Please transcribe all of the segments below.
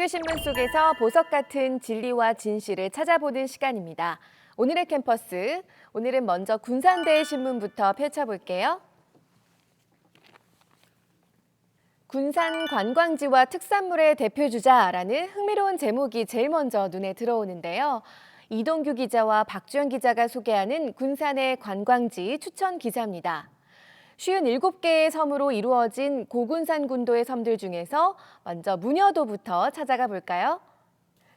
학교 신문 속에서 보석 같은 진리와 진실을 찾아보는 시간입니다. 오늘의 캠퍼스, 오늘은 먼저 군산대의 신문부터 펼쳐볼게요. 군산 관광지와 특산물의 대표주자라는 흥미로운 제목이 제일 먼저 눈에 들어오는데요. 이동규 기자와 박주영 기자가 소개하는 군산의 관광지 추천 기사입니다. 57개의 섬으로 이루어진 고군산 군도의 섬들 중에서 먼저 무녀도부터 찾아가 볼까요?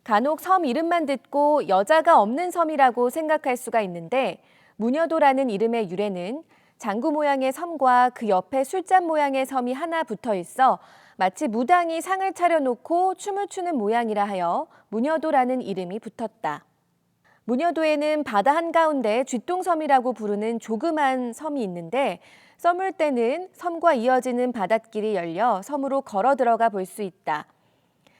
간혹 섬 이름만 듣고 여자가 없는 섬이라고 생각할 수가 있는데 무녀도라는 이름의 유래는 장구 모양의 섬과 그 옆에 술잔 모양의 섬이 하나 붙어 있어 마치 무당이 상을 차려놓고 춤을 추는 모양이라 하여 무녀도라는 이름이 붙었다. 무녀도에는 바다 한가운데 쥐똥섬이라고 부르는 조그만 섬이 있는데 써물 때는 섬과 이어지는 바닷길이 열려 섬으로 걸어 들어가 볼 수 있다.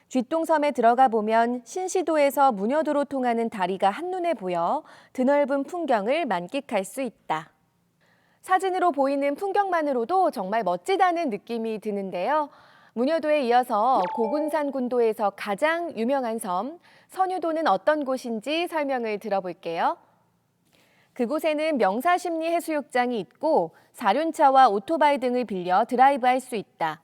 쥐똥섬에 들어가 보면 신시도에서 무녀도로 통하는 다리가 한눈에 보여 드넓은 풍경을 만끽할 수 있다. 사진으로 보이는 풍경만으로도 정말 멋지다는 느낌이 드는데요. 무녀도에 이어서 고군산 군도에서 가장 유명한 섬, 선유도는 어떤 곳인지 설명을 들어볼게요. 그곳에는 명사심리 해수욕장이 있고 사륜차와 오토바이 등을 빌려 드라이브할 수 있다.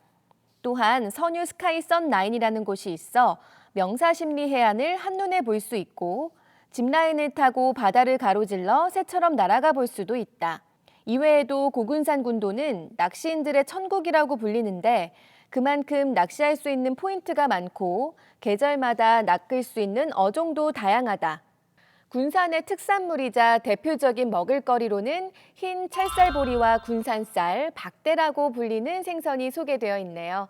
또한 선유 스카이 썬라인이라는 곳이 있어 명사심리 해안을 한눈에 볼 수 있고 짚라인을 타고 바다를 가로질러 새처럼 날아가 볼 수도 있다. 이외에도 고군산 군도는 낚시인들의 천국이라고 불리는데 그만큼 낚시할 수 있는 포인트가 많고 계절마다 낚을 수 있는 어종도 다양하다. 군산의 특산물이자 대표적인 먹을거리로는 흰 찰쌀보리와 군산쌀, 박대라고 불리는 생선이 소개되어 있네요.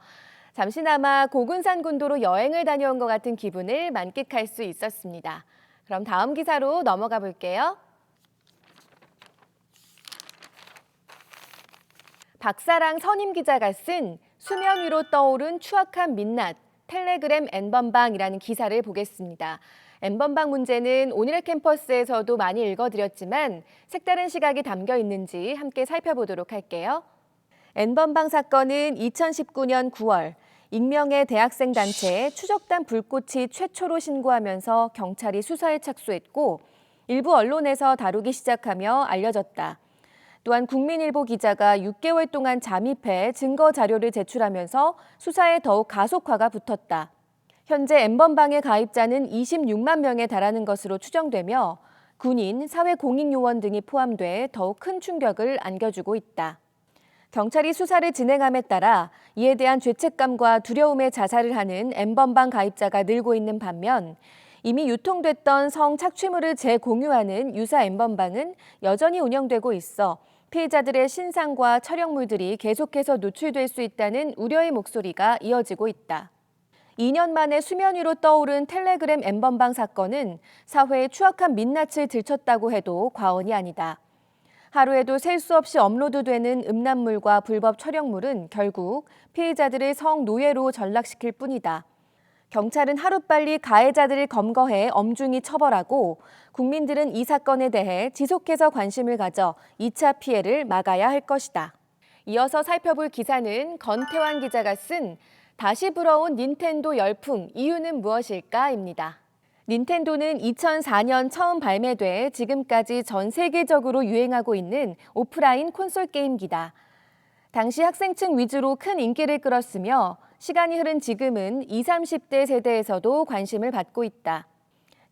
잠시나마 고군산 군도로 여행을 다녀온 것 같은 기분을 만끽할 수 있었습니다. 그럼 다음 기사로 넘어가 볼게요. 박사랑 선임 기자가 쓴 수면 위로 떠오른 추악한 민낯, 텔레그램 N번방이라는 기사를 보겠습니다. N번방 문제는 오늘의 캠퍼스에서도 많이 읽어드렸지만 색다른 시각이 담겨 있는지 함께 살펴보도록 할게요. N번방 사건은 2019년 9월 익명의 대학생 단체에 추적단 불꽃이 최초로 신고하면서 경찰이 수사에 착수했고 일부 언론에서 다루기 시작하며 알려졌다. 또한 국민일보 기자가 6개월 동안 잠입해 증거 자료를 제출하면서 수사에 더욱 가속화가 붙었다. 현재 N번방의 가입자는 26만 명에 달하는 것으로 추정되며 군인, 사회공익요원 등이 포함돼 더욱 큰 충격을 안겨주고 있다. 경찰이 수사를 진행함에 따라 이에 대한 죄책감과 두려움에 자살을 하는 N번방 가입자가 늘고 있는 반면 이미 유통됐던 성 착취물을 재공유하는 유사 N번방은 여전히 운영되고 있어 피해자들의 신상과 촬영물들이 계속해서 노출될 수 있다는 우려의 목소리가 이어지고 있다. 2년 만에 수면 위로 떠오른 텔레그램 N번방 사건은 사회의 추악한 민낯을 들췄다고 해도 과언이 아니다. 하루에도 셀 수 없이 업로드되는 음란물과 불법 촬영물은 결국 피해자들을 성노예로 전락시킬 뿐이다. 경찰은 하루빨리 가해자들을 검거해 엄중히 처벌하고 국민들은 이 사건에 대해 지속해서 관심을 가져 2차 피해를 막아야 할 것이다. 이어서 살펴볼 기사는 건태환 기자가 쓴 다시 불어온 닌텐도 열풍, 이유는 무엇일까?입니다. 닌텐도는 2004년 처음 발매돼 지금까지 전 세계적으로 유행하고 있는 오프라인 콘솔 게임기다. 당시 학생층 위주로 큰 인기를 끌었으며 시간이 흐른 지금은 20, 30대 세대에서도 관심을 받고 있다.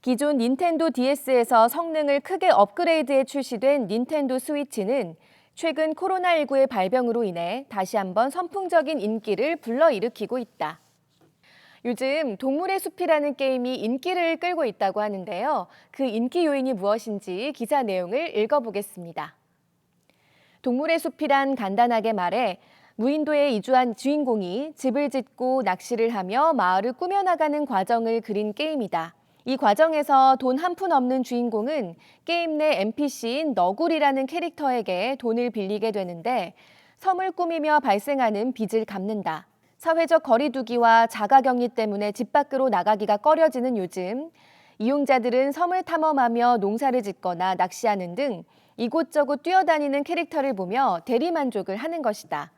기존 닌텐도 DS에서 성능을 크게 업그레이드해 출시된 닌텐도 스위치는 최근 코로나19의 발병으로 인해 다시 한번 선풍적인 인기를 불러일으키고 있다. 요즘 동물의 숲이라는 게임이 인기를 끌고 있다고 하는데요. 그 인기 요인이 무엇인지 기사 내용을 읽어보겠습니다. 동물의 숲이란 간단하게 말해 무인도에 이주한 주인공이 집을 짓고 낚시를 하며 마을을 꾸며나가는 과정을 그린 게임이다. 이 과정에서 돈 한 푼 없는 주인공은 게임 내 NPC인 너구리라는 캐릭터에게 돈을 빌리게 되는데 섬을 꾸미며 발생하는 빚을 갚는다. 사회적 거리두기와 자가격리 때문에 집 밖으로 나가기가 꺼려지는 요즘 이용자들은 섬을 탐험하며 농사를 짓거나 낚시하는 등 이곳저곳 뛰어다니는 캐릭터를 보며 대리만족을 하는 것이다.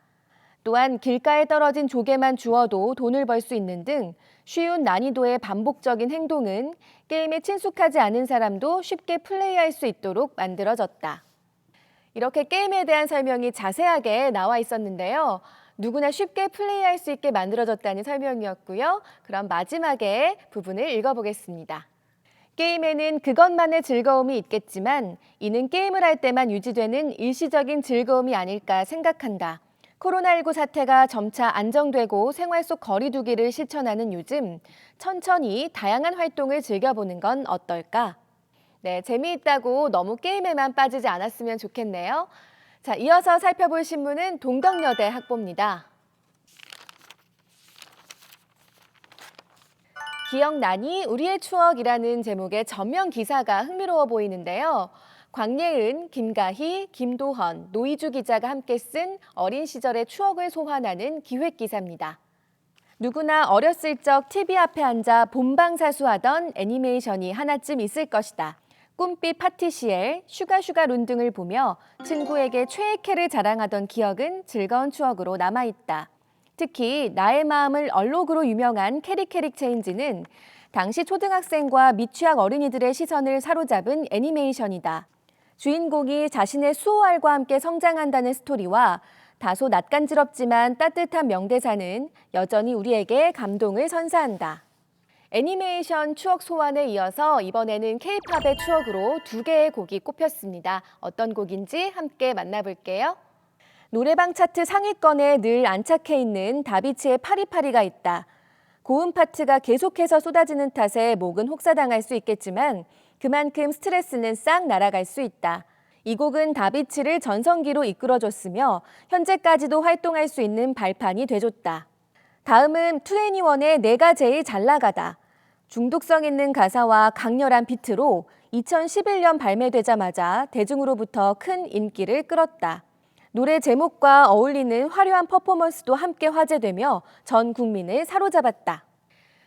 또한 길가에 떨어진 조개만 주워도 돈을 벌 수 있는 등 쉬운 난이도의 반복적인 행동은 게임에 친숙하지 않은 사람도 쉽게 플레이할 수 있도록 만들어졌다. 이렇게 게임에 대한 설명이 자세하게 나와 있었는데요. 누구나 쉽게 플레이할 수 있게 만들어졌다는 설명이었고요. 그럼 마지막에 부분을 읽어보겠습니다. 게임에는 그것만의 즐거움이 있겠지만 이는 게임을 할 때만 유지되는 일시적인 즐거움이 아닐까 생각한다. 코로나19 사태가 점차 안정되고 생활 속 거리 두기를 실천하는 요즘 천천히 다양한 활동을 즐겨보는 건 어떨까? 네, 재미있다고 너무 게임에만 빠지지 않았으면 좋겠네요. 자, 이어서 살펴볼 신문은 동덕여대 학보입니다. 기억나니 우리의 추억이라는 제목의 전면 기사가 흥미로워 보이는데요. 광예은, 김가희, 김도헌, 노이주 기자가 함께 쓴 어린 시절의 추억을 소환하는 기획 기사입니다. 누구나 어렸을 적 TV 앞에 앉아 본방사수하던 애니메이션이 하나쯤 있을 것이다. 꿈빛 파티시엘, 슈가슈가 룬 등을 보며 친구에게 최애캐를 자랑하던 기억은 즐거운 추억으로 남아있다. 특히 나의 마음을 얼록으로 유명한 캐릭캐릭 체인지는 당시 초등학생과 미취학 어린이들의 시선을 사로잡은 애니메이션이다. 주인공이 자신의 수호알과 함께 성장한다는 스토리와 다소 낯간지럽지만 따뜻한 명대사는 여전히 우리에게 감동을 선사한다. 애니메이션 추억 소환에 이어서 이번에는 K-팝의 추억으로 2개의 곡이 꼽혔습니다. 어떤 곡인지 함께 만나볼게요. 노래방 차트 상위권에 늘 안착해 있는 다비치의 파리파리가 있다. 고음 파트가 계속해서 쏟아지는 탓에 목은 혹사당할 수 있겠지만 그만큼 스트레스는 싹 날아갈 수 있다. 이 곡은 다비치를 전성기로 이끌어줬으며 현재까지도 활동할 수 있는 발판이 돼줬다. 다음은 2NE1의 내가 제일 잘 나가다. 중독성 있는 가사와 강렬한 비트로 2011년 발매되자마자 대중으로부터 큰 인기를 끌었다. 노래 제목과 어울리는 화려한 퍼포먼스도 함께 화제되며 전 국민을 사로잡았다.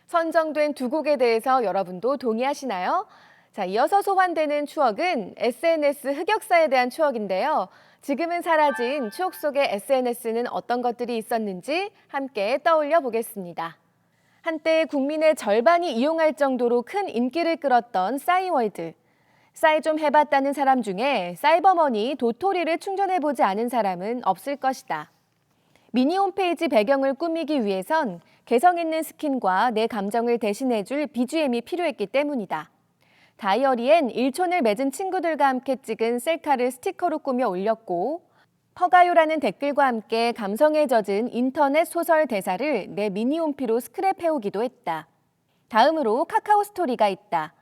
선정된 2곡에 대해서 여러분도 동의하시나요? 자, 이어서 소환되는 추억은 SNS 흑역사에 대한 추억인데요. 지금은 사라진 추억 속의 SNS는 어떤 것들이 있었는지 함께 떠올려 보겠습니다. 한때 국민의 절반이 이용할 정도로 큰 인기를 끌었던 싸이월드. 싸이 좀 해봤다는 사람 중에 사이버머니 도토리를 충전해보지 않은 사람은 없을 것이다. 미니 홈페이지 배경을 꾸미기 위해선 개성 있는 스킨과 내 감정을 대신해줄 BGM이 필요했기 때문이다. 다이어리엔 일촌을 맺은 친구들과 함께 찍은 셀카를 스티커로 꾸며 올렸고 퍼가요라는 댓글과 함께 감성에 젖은 인터넷 소설 대사를 내 미니홈피로 스크랩해오기도 했다. 다음으로 카카오 스토리가 있다.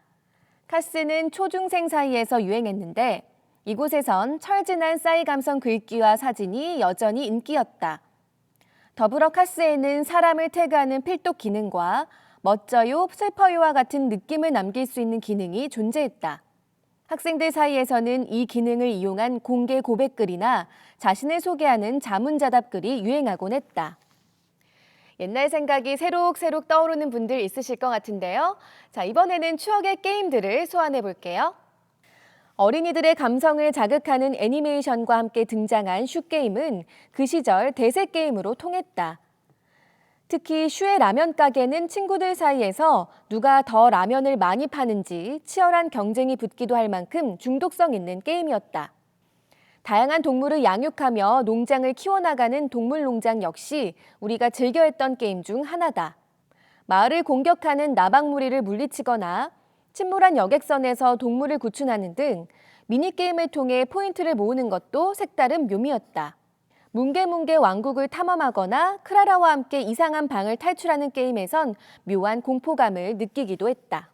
카스는 초중생 사이에서 유행했는데 이곳에선 철진한 싸이 감성 글귀와 사진이 여전히 인기였다. 더불어 카스에는 사람을 태그하는 필독 기능과 멋져요, 슬퍼요와 같은 느낌을 남길 수 있는 기능이 존재했다. 학생들 사이에서는 이 기능을 이용한 공개 고백글이나 자신을 소개하는 자문자답글이 유행하곤 했다. 옛날 생각이 새록새록 떠오르는 분들 있으실 것 같은데요. 자, 이번에는 추억의 게임들을 소환해 볼게요. 어린이들의 감성을 자극하는 애니메이션과 함께 등장한 슈게임은 그 시절 대세 게임으로 통했다. 특히 슈의 라면 가게는 친구들 사이에서 누가 더 라면을 많이 파는지 치열한 경쟁이 붙기도 할 만큼 중독성 있는 게임이었다. 다양한 동물을 양육하며 농장을 키워나가는 동물농장 역시 우리가 즐겨했던 게임 중 하나다. 마을을 공격하는 나박무리를 물리치거나 침몰한 여객선에서 동물을 구출하는 등 미니게임을 통해 포인트를 모으는 것도 색다른 묘미였다. 뭉게뭉게 왕국을 탐험하거나 크라라와 함께 이상한 방을 탈출하는 게임에선 묘한 공포감을 느끼기도 했다.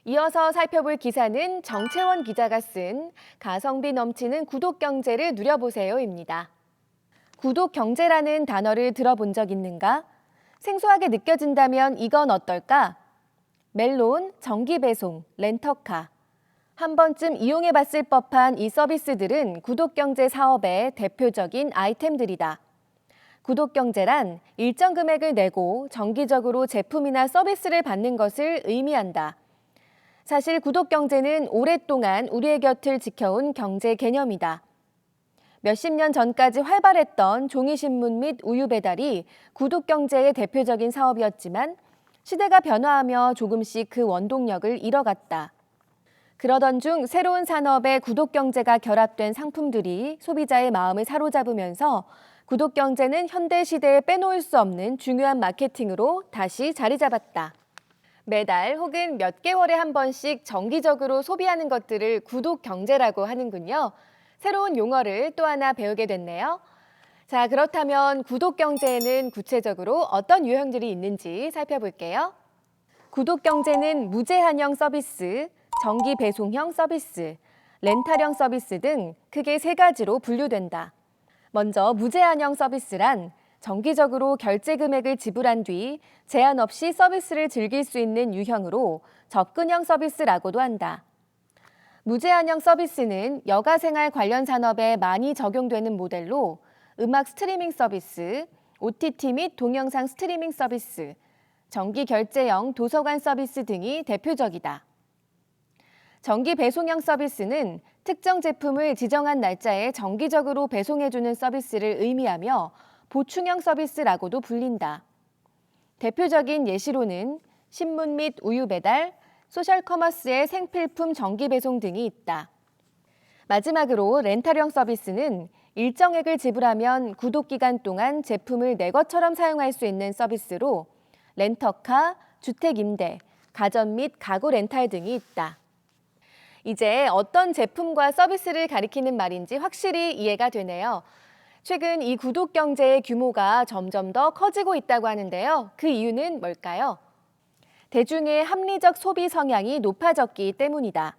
이어서 살펴볼 기사는 정채원 기자가 쓴 가성비 넘치는 구독 경제를 누려보세요입니다. 구독 경제라는 단어를 들어본 적 있는가? 생소하게 느껴진다면 이건 어떨까? 멜론, 정기배송, 렌터카. 한 번쯤 이용해봤을 법한 이 서비스들은 구독경제 사업의 대표적인 아이템들이다. 구독경제란 일정 금액을 내고 정기적으로 제품이나 서비스를 받는 것을 의미한다. 사실 구독경제는 오랫동안 우리의 곁을 지켜온 경제 개념이다. 몇십 년 전까지 활발했던 종이신문 및 우유 배달이 구독 경제의 대표적인 사업이었지만 시대가 변화하며 조금씩 그 원동력을 잃어갔다. 그러던 중 새로운 산업에 구독 경제가 결합된 상품들이 소비자의 마음을 사로잡으면서 구독 경제는 현대 시대에 빼놓을 수 없는 중요한 마케팅으로 다시 자리 잡았다. 매달 혹은 몇 개월에 한 번씩 정기적으로 소비하는 것들을 구독 경제라고 하는군요. 새로운 용어를 또 하나 배우게 됐네요. 자, 그렇다면 구독 경제에는 구체적으로 어떤 유형들이 있는지 살펴볼게요. 구독 경제는 무제한형 서비스, 정기 배송형 서비스, 렌탈형 서비스 등 크게 세 가지로 분류된다. 먼저 무제한형 서비스란 정기적으로 결제 금액을 지불한 뒤 제한 없이 서비스를 즐길 수 있는 유형으로 접근형 서비스라고도 한다. 무제한형 서비스는 여가생활 관련 산업에 많이 적용되는 모델로 음악 스트리밍 서비스, OTT 및 동영상 스트리밍 서비스, 정기 결제형 도서관 서비스 등이 대표적이다. 정기 배송형 서비스는 특정 제품을 지정한 날짜에 정기적으로 배송해주는 서비스를 의미하며 보충형 서비스라고도 불린다. 대표적인 예시로는 신문 및 우유 배달, 소셜 커머스의 생필품 정기 배송 등이 있다. 마지막으로 렌탈형 서비스는 일정액을 지불하면 구독 기간 동안 제품을 내 것처럼 사용할 수 있는 서비스로 렌터카, 주택 임대, 가전 및 가구 렌탈 등이 있다. 이제 어떤 제품과 서비스를 가리키는 말인지 확실히 이해가 되네요. 최근 이 구독 경제의 규모가 점점 더 커지고 있다고 하는데요. 그 이유는 뭘까요? 대중의 합리적 소비 성향이 높아졌기 때문이다.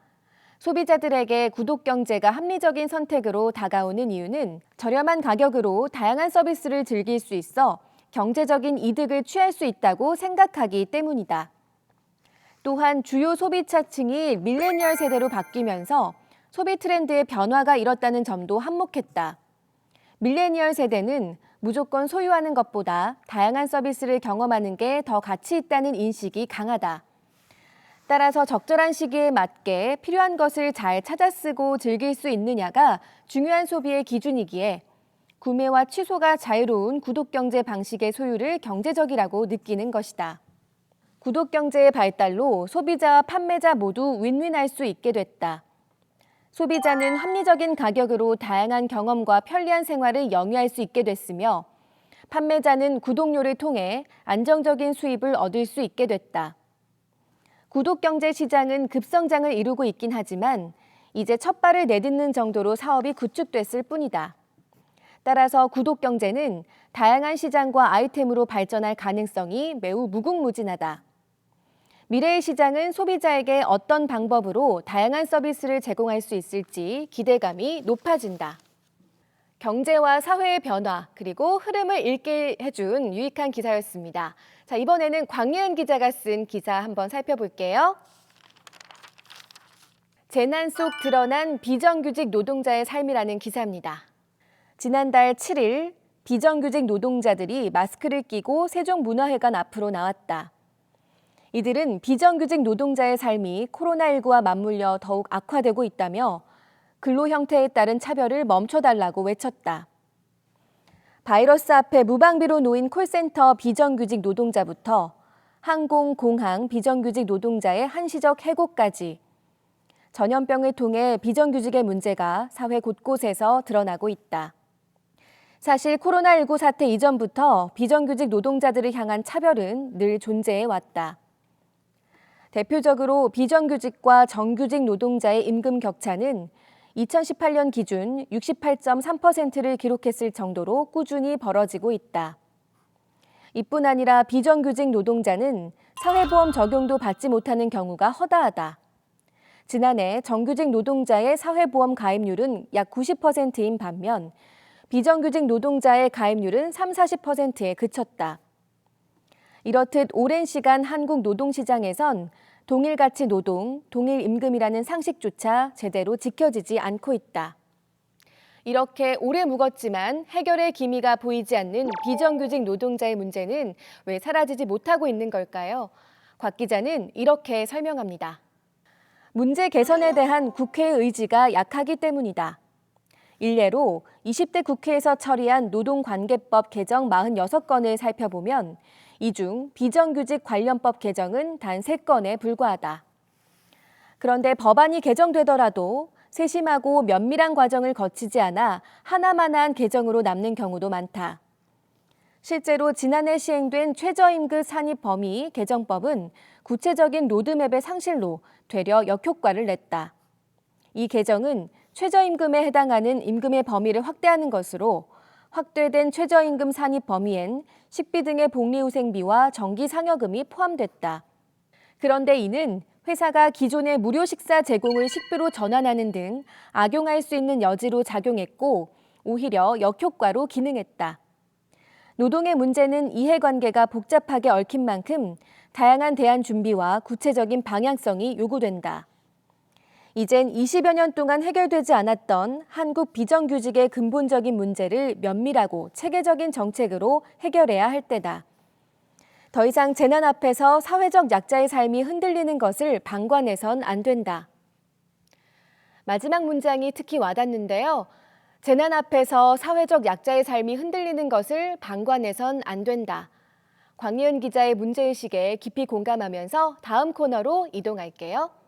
소비자들에게 구독 경제가 합리적인 선택으로 다가오는 이유는 저렴한 가격으로 다양한 서비스를 즐길 수 있어 경제적인 이득을 취할 수 있다고 생각하기 때문이다. 또한 주요 소비자층이 밀레니얼 세대로 바뀌면서 소비 트렌드의 변화가 일었다는 점도 한몫했다. 밀레니얼 세대는 무조건 소유하는 것보다 다양한 서비스를 경험하는 게 더 가치 있다는 인식이 강하다. 따라서 적절한 시기에 맞게 필요한 것을 잘 찾아 쓰고 즐길 수 있느냐가 중요한 소비의 기준이기에 구매와 취소가 자유로운 구독 경제 방식의 소유를 경제적이라고 느끼는 것이다. 구독 경제의 발달로 소비자와 판매자 모두 윈윈할 수 있게 됐다. 소비자는 합리적인 가격으로 다양한 경험과 편리한 생활을 영위할 수 있게 됐으며 판매자는 구독료를 통해 안정적인 수입을 얻을 수 있게 됐다. 구독 경제 시장은 급성장을 이루고 있긴 하지만 이제 첫 발을 내딛는 정도로 사업이 구축됐을 뿐이다. 따라서 구독 경제는 다양한 시장과 아이템으로 발전할 가능성이 매우 무궁무진하다. 미래의 시장은 소비자에게 어떤 방법으로 다양한 서비스를 제공할 수 있을지 기대감이 높아진다. 경제와 사회의 변화 그리고 흐름을 읽게 해준 유익한 기사였습니다. 자, 이번에는 광예은 기자가 쓴 기사 한번 살펴볼게요. 재난 속 드러난 비정규직 노동자의 삶이라는 기사입니다. 지난달 7일 비정규직 노동자들이 마스크를 끼고 세종문화회관 앞으로 나왔다. 이들은 비정규직 노동자의 삶이 코로나19와 맞물려 더욱 악화되고 있다며 근로 형태에 따른 차별을 멈춰달라고 외쳤다. 바이러스 앞에 무방비로 놓인 콜센터 비정규직 노동자부터 항공, 공항 비정규직 노동자의 한시적 해고까지 전염병을 통해 비정규직의 문제가 사회 곳곳에서 드러나고 있다. 사실 코로나19 사태 이전부터 비정규직 노동자들을 향한 차별은 늘 존재해 왔다. 대표적으로 비정규직과 정규직 노동자의 임금 격차는 2018년 기준 68.3%를 기록했을 정도로 꾸준히 벌어지고 있다. 이뿐 아니라 비정규직 노동자는 사회보험 적용도 받지 못하는 경우가 허다하다. 지난해 정규직 노동자의 사회보험 가입률은 약 90%인 반면 비정규직 노동자의 가입률은 30-40%에 그쳤다. 이렇듯 오랜 시간 한국 노동시장에선 동일가치 노동, 동일임금이라는 상식조차 제대로 지켜지지 않고 있다. 이렇게 오래 묵었지만 해결의 기미가 보이지 않는 비정규직 노동자의 문제는 왜 사라지지 못하고 있는 걸까요? 곽 기자는 이렇게 설명합니다. 문제 개선에 대한 국회의 의지가 약하기 때문이다. 일례로 20대 국회에서 처리한 노동관계법 개정 46건을 살펴보면 이 중 비정규직 관련법 개정은 단 3건에 불과하다. 그런데 법안이 개정되더라도 세심하고 면밀한 과정을 거치지 않아 하나만한 개정으로 남는 경우도 많다. 실제로 지난해 시행된 최저임금 산입 범위 개정법은 구체적인 로드맵의 상실로 되려 역효과를 냈다. 이 개정은 최저임금에 해당하는 임금의 범위를 확대하는 것으로 확대된 최저임금 산입 범위엔 식비 등의 복리후생비와 정기상여금이 포함됐다. 그런데 이는 회사가 기존의 무료 식사 제공을 식비로 전환하는 등 악용할 수 있는 여지로 작용했고 오히려 역효과로 기능했다. 노동의 문제는 이해관계가 복잡하게 얽힌 만큼 다양한 대안 준비와 구체적인 방향성이 요구된다. 이젠 20여 년 동안 해결되지 않았던 한국 비정규직의 근본적인 문제를 면밀하고 체계적인 정책으로 해결해야 할 때다. 더 이상 재난 앞에서 사회적 약자의 삶이 흔들리는 것을 방관해선 안 된다. 마지막 문장이 특히 와닿는데요. 재난 앞에서 사회적 약자의 삶이 흔들리는 것을 방관해선 안 된다. 광예은 기자의 문제의식에 깊이 공감하면서 다음 코너로 이동할게요.